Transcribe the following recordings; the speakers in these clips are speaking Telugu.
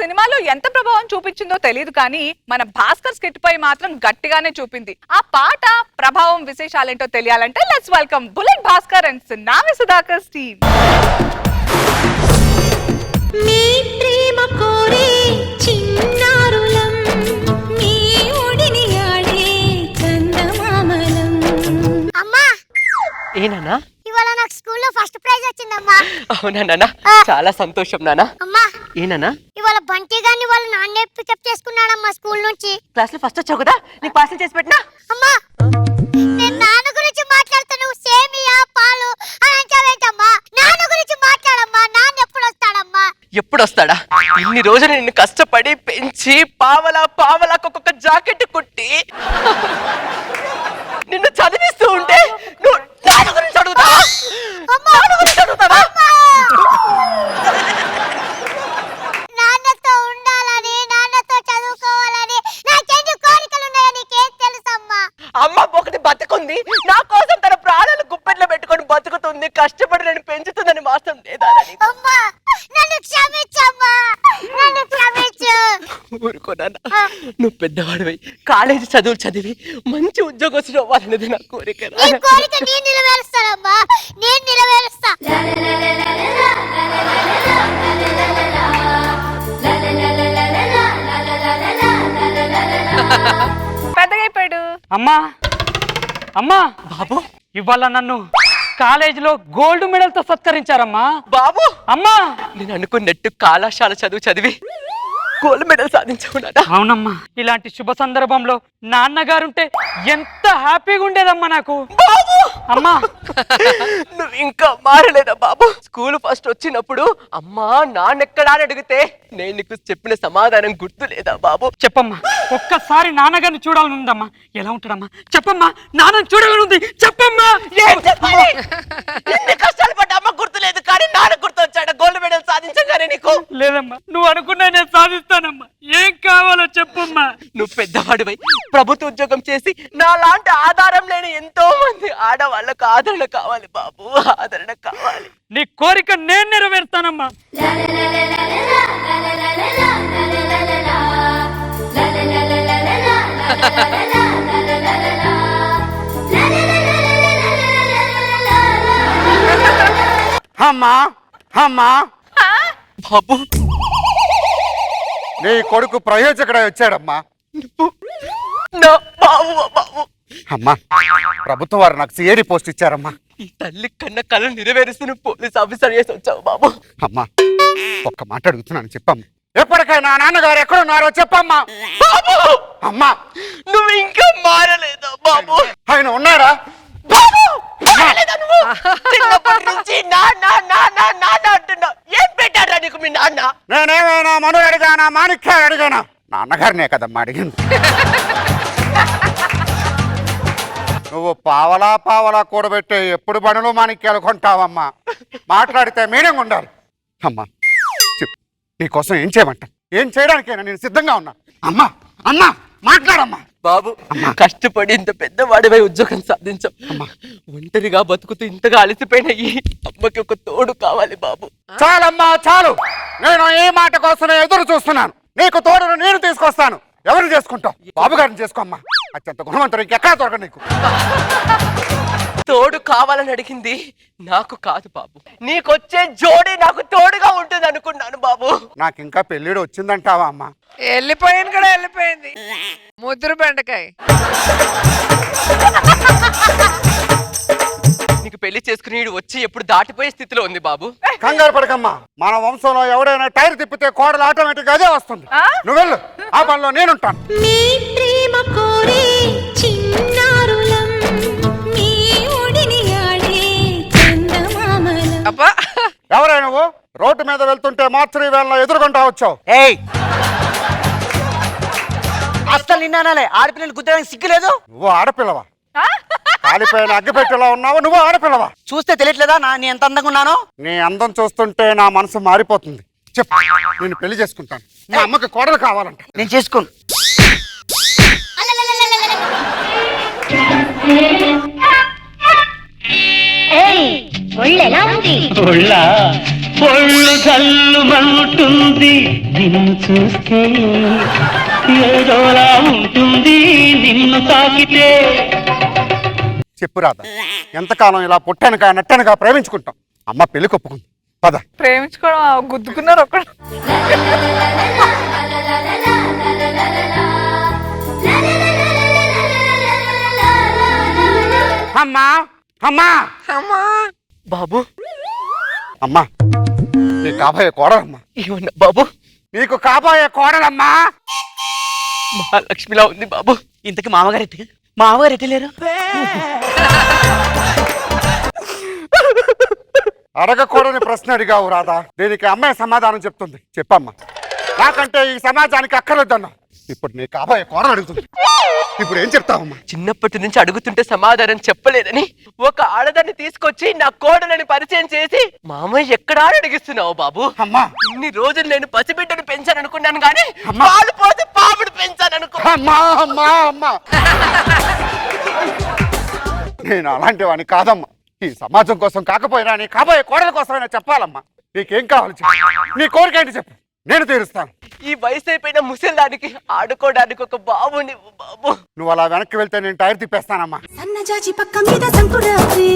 సినిమాలో ఎంత ప్రభావం చూపించిందో తెలియదు కానీ మన భాస్కర్ స్కిట్ పై మాత్రం గట్టిగానే చూపింది. ఆ పాట ప్రభావం విశేషాలేంటో తెలియాలంటే let's welcome bullet Bhaskar and Nami Sudhakar team. మీ ప్రేమ కోరే చిన్నారులం మీ ఒడిని ఆడే చందమామలం. అమ్మా ఏనా ఇవాళ నాకు స్కూల్లో ఫస్ట్ ప్రైజ్ వచ్చిందమ్మా. అవునా నాన్న, చాలా సంతోషం నాన్న. అమ్మా ఏనా ఇవాళ బంటి గారిని వాళ్ళ నాన్నే పికప్ చేసుకున్నాడమ్మా స్కూల్ నుంచి. క్లాస్ లో ఫస్ట్ వచ్చావు కదా, నీకు పార్సల్ చేసి పెట్టినా. అమ్మా నేను నాన్న గురించి మాట్లాడుతా, నువ్వు సేమియా పాలు అని అంటావేంటమ్మా? నాన్న గురించి మాట్లాడమ్మా. నాన్న ఎప్పుడు వస్తాడమ్మా? ఎప్పుడు వస్తాడా? ఇన్ని రోజులు నిన్ను కష్టపడి పెంచి పావలా ఒక్కొక్క జాకెట్ కుట్టి నిన్ను చదివిస్తూ ఉంటే నువ్వు నాన్న గురించి అడుగుతావా? నాన్న గురించి అడుగుతావా? నాన్నతో ఉండాలని, నాన్నతో చదువుకోవాలని నాకెన్ని కోరికలు ఉన్నాయో నీకేం తెలుసమ్మా? అమ్మ ఒకటి బతుకుంది, నా కోసం తన ప్రాణాలు గుప్పెట్లో పెట్టుకొని బతుకుతుంది, కష్టపడి నేను పెంచుతుందని మాత్రం లేదా? అమ్మా నన్ను క్షమించమ్మా, నన్ను క్షమించు. ఊరుకోనా, నువ్వు పెద్దవాడివై కాలేజీ చదువులు చదివి మంచి ఉద్యోగం అవ్వాలనేది నా కోరిక. నీ కోరిక నేను నెరవేరుస్తానమ్మా, నేను నెరవేరుస్తా. పెద్దగైపోయాడు. అమ్మా అమ్మా బాబు ఇవాళ నన్ను కాలేజీలో గోల్డ్ మెడల్ తో సత్కరించారమ్మా. బాబు అమ్మా నేను అనుకున్నట్టు కళాశాల చదువు చదివి గోల్డ్ మెడల్ సాధించుకున్నాడా? అవునమ్మా, ఇలాంటి శుభ సందర్భంలో నాన్నగారుంటే ఎంత హ్యాపీగా ఉండేదమ్మా నాకు. బాబు అమ్మా నువ్వు ఇంకా మారలేదా బాబు? స్కూల్ ఫస్ట్ వచ్చినప్పుడు అమ్మా నాన్నెక్కడా అని అడిగితే నేను నీకు చెప్పిన సమాధానం గుర్తు లేదా బాబు? చెప్పమ్మా, ఒక్కసారి నాన్నగారిని చూడాలని ఉందమ్మా. ఎలా ఉంటాడమ్మా చెప్పమ్మా, నాన్నని చూడాలని ఉంది చెప్పమ్మా. ఏం చెప్పాలి? ఎన్ని కష్టాలు పడ్డా అమ్మ గుర్తు లేదు, కానీ నాన్న గుర్తు వచ్చాడు గోల్డ్ మెడల్ సాధించగానే నీకు. లేదమ్మా, నువ్వు అనుకున్నా నేను సాధిస్తానమ్మా. ఏం కావాలో చెప్పమ్మా. నువ్వు పెద్దవాడివై ప్రభుత్వ ఉద్యోగం చేసి నా లాంటి ఆధారం లేని ఎంతో మంది ఆడవాళ్ళకు ఆదరణ కావాలి బాబు, ఆదరణ కావాలి. నీ కోరిక నేను నెరవేరుస్తానమ్మా. అమ్మా అమ్మా బాబు నీ కొడుకు ప్రయోజకుడై వచ్చాడమ్మా. నా బాబు బాబు అమ్మా ప్రభుత్వం వారు నాకు సిఐడి పోస్ట్ ఇచ్చారమ్మా. ఈ తల్లి కన్న కళ నెరవేరుస్తున్న పోలీస్ ఆఫీసర్ చేసి వచ్చావు బాబు. అమ్మా ఒక్క మాట అడుగుతున్నాను చెప్పమ్మా, ఎప్పటికైనా నాన్నగారు ఎక్కడున్నారో చెప్పమ్మా. బాబు అమ్మా నువ్వు ఇంకా మారలేదా బాబు? ఆయన ఉన్నారా? బాబు మారలేదా నువ్వు? చిన్నప్పటి నుంచి నాన్న నాన్న నాన్న అంటున్నావు. ఏం పెట్టారా నీకు మీ నాన్న? నేనేమైనా మనుడు అడిగానా, మాణిక్యాలు అడిగానా? నాన్నగారినే కదమ్మా అడిగింది. నువ్వు పావలా కూడబెట్టే ఎప్పుడు బనులు మాణిక్యాలు కొంటావమ్మా. మాట్లాడితే మీనింగ్ ఉండాలి. అమ్మా చెప్పు, నీకోసం ఏం చేయమంటా? ఏం చేయడానికైనా నేను సిద్ధంగా ఉన్నా. అమ్మా అమ్మా మాట్లాడమ్మా. బాబు కష్టపడి ఇంత పెద్దవాడిపై ఉద్యోగం సాధించాం. ఒంటరిగా బతుకుతూ ఇంతగా అలసిపోయిన ఈ అమ్మకి ఒక తోడు కావాలి బాబు. చాలమ్మా చాలు, నేను ఈ మాట కోసమే ఎదురు చూస్తున్నాను. నీకు తోడును నేను తీసుకొస్తాను. ఎవరు చేసుకుంటావు? బాబు గారిని చేసుకోమ్మా. అత్యంత గుణవంతుడు ఇంకెక్కడా దొరక నీకు. తోడు కావాలని అడిగింది నాకు కాదు బాబు, నీకొచ్చే జోడి నాకు తోడుగా ఉంటుంది అనుకున్నాను బాబు. నాకు ఇంకా పెళ్ళిడు వచ్చిందంటావా అమ్మా? వెళ్ళిపోయింది కూడా వెళ్ళిపోయింది. ముద్ర బెండకాయ. నీకు పెళ్లి చేసుకుని వచ్చి ఎప్పుడు దాటిపోయే స్థితిలో ఉంది బాబు. కంగారు పడకమ్మా, మన వంశంలో ఎవడైనా టైర్ తిప్పితే కోడలు ఆటోమేటిక్ అదే వస్తుంది. నువ్వు వెళ్ళు, ఆ పనిలో నేనుంటాను. మీ ప్రేమ కోరే చిన్నారులం మీ ఒడిని ఆడే చందమామలం. అబ్బా ఎవరైనా నువ్వు రోడ్డు మీద వెళ్తుంటే మాత్రం వేళ ఎదురుకుంటా వచ్చావు. ఏయ్ అస్సలు నిన్నానాలే, ఆడపిల్లలు గుద్దడానికి సిగ్గులేదు. నువ్వు ఆడపిల్లవా? కాలిపోయిన అగ్గిపెట్టెలా ఉన్నావు. నువ్వు ఆడపిల్లవా? చూస్తే తెలియట్లేదా నేను ఎంత అందంగా ఉన్నానో? నీ అందం చూస్తుంటే నా మనసు మారిపోతుంది. చెప్పు, నేను పెళ్లి చేసుకుంటాను. మా అమ్మకి కోడలు కావాలంట. నేను చేసుకోను. ఒళ్ళెలా ఉంది? ఒళ్ళు జల్లుమంటుంది నిన్ను చూస్తే, ఏదోలా ఉంటుంది నిన్ను తాకితే. చెప్పు రాధా, ఎంతకాలం ఇలా పుట్టనక నట్టనగా ప్రేమించుకుంటాం. అమ్మ పెళ్లి కొప్పుకుంది, పద. ప్రేమించుకోవడం గుద్దుకున్నారు ఒకడు. అమ్మా అమ్మా అమ్మా బాబు అమ్మా, నీ కాబోయే కోడలమ్మా. ఏమన్నా బాబు? నీకు కాబోయే కోడలమ్మా. మహాలక్ష్మిలా ఉంది బాబు. ఇంతకి మామగారు ఎట్టలేరు. అడగకూడని ప్రశ్న అడిగావు రాధా, దీనికి అమ్మాయి సమాధానం చెప్తుంది. చెప్పమ్మా. నాకంటే ఈ సమాజానికి అక్కర్లేదన్నా. ఇప్పుడు నీ కాబోయే కోడలు అడుగుతుంది, ఇప్పుడు ఏం చెప్తావమ్మా? చిన్నప్పటి నుంచి అడుగుతుంటే సమాధానం చెప్పలేదని ఒక ఆడదాన్ని తీసుకొచ్చి నా కోడలని పరిచయం చేసి మామయ్య ఎక్కడా అని అడిగిస్తున్నావు బాబు. అమ్మా ఇన్ని రోజులు నేను పసిబిడ్డను పెంచాను అనుకున్నాను కానీ పాలు పోసి పాముడు పెంచాను అనుకో. అమ్మా అమ్మా అమ్మా, నేను అలాంటి వాడిని కాదమ్మా. ఈ సమాజం కోసం కాకపోయినా నీ కాబోయే కోడల కోసమైనా చెప్పాలమ్మా. నీకేం కావాలి చెప్పు, నీ కోరిక ఏంటి చెప్పు, నేను తీరుస్తాను. ఈ వయసు అయిపోయిన ముసలిదానికి ఆడుకోవడానికి ఒక బాబు నువ్వు బాబు. నువ్వు అలా వెనక్కి వెళ్తే నేను టైర్ తిప్పేస్తానమ్మా. సన్నజాజి పక్క మీద సంకురాత్రి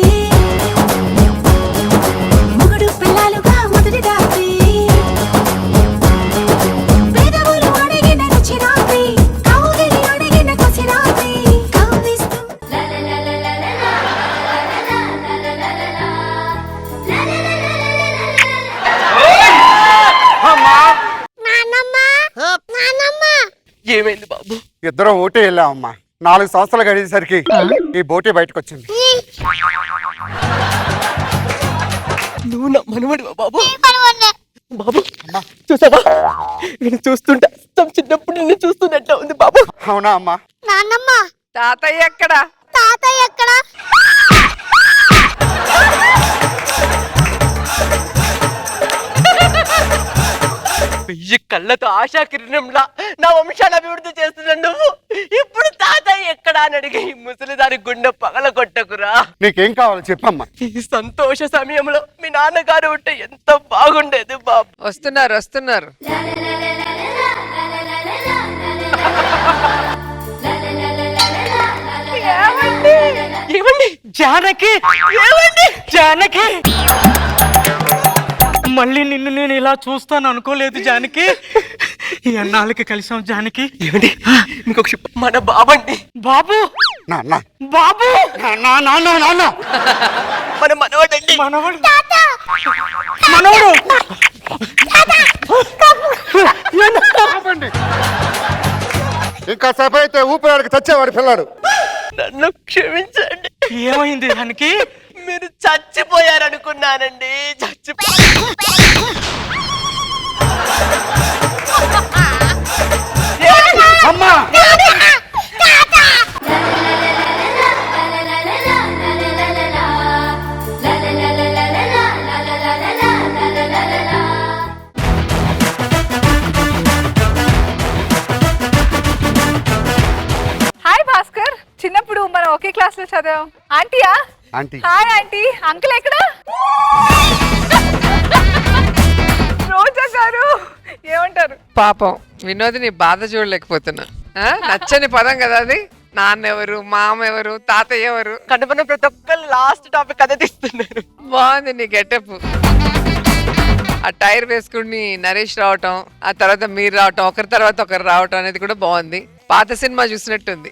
మొగుడు పిల్లలుగా మొదటి రాత్రి పేదవులు అడిగిన రుచి రాత్రి కౌగిలి అడిగిన కసి రాత్రి కవ్విస్తూ ఏమైంది బాబు? ఇద్దరం ఓటే వెళ్ళామమ్మా. 4 సంవత్సరాలు గడిచేసరికి ఈ బోటే బయటకు వచ్చింది. నువ్వు నా మనవడివా బాబు? బాబు చూసావా, నేను చూస్తుంటా చిన్నప్పుడు నిన్ను చూస్తున్నట్టు ఉంది బాబు. అవునా అమ్మా? నాన్నమ్మ, తాతయ్య ఎక్కడ? తాతయ్య ఎక్కడ? వెయ్యి కళ్ళతో ఆశా కిరణంలా నా వంశాల అభివృద్ధి చేస్తున్నాను నువ్వు. ఇప్పుడు తాతయ్య ఎక్కడా అని అడిగి ముసలిదాని గుండె పగల కొట్టకురా. నీకేం కావాలో చెప్పమ్మా. ఈ సంతోష సమయంలో మీ నాన్నగారు ఉంటే ఎంత బాగుండేది బాబు. వస్తున్నారు వస్తున్నారు. ఏమండి? జానకి, ఏమండి? జానకి, మళ్ళీ నిన్ను నేను ఇలా చూస్తాను అనుకోలేదు జానకి. ఈ అన్నాళ్ళకి కలిసాం జానకి. ఏమండి? ఇంకొక మన బాబండి. బాబు, నాన్న బాబు, నాన్న నాన్న, మన మనవడండి. మనవడు, మనవడు. ఆపండి. ఇంకా సేపు అయితే ఊపిరాడికి చచ్చేవాడు పిల్లాడు. నన్ను క్షమించండి. ఏమైంది దానికి? మీరు చచ్చిపోయారనుకున్నానండి. అమ్మా హాయ్ భాస్కర్, చిన్నప్పుడు మనం ఒకే క్లాస్ లో చదివాం. ఆంటీయా? ఆంటీ. Hi aunty. అంకుల్ ఎక్కడ? రోజా గారు ఏమంటారు? పాపం వినోదిని బాధ చూడలేకపోతున్నా. నచ్చని పదం కదా అది. నాన్నెవరు, మామ ఎవరు, తాతయ్య ఎవరు? కనుపన ప్రతి ఒక్కరు లాస్ట్ టాపిక్ అదే తీస్తున్నారు. బాగుంది నీ గెటప్. ఆ టైర్ వేసుకుని నరేష్ రావటం, ఆ తర్వాత మీరు రావటం, ఒకరి తర్వాత ఒకరు రావటం అనేది కూడా బాగుంది. పాత సినిమా చూసినట్టుంది.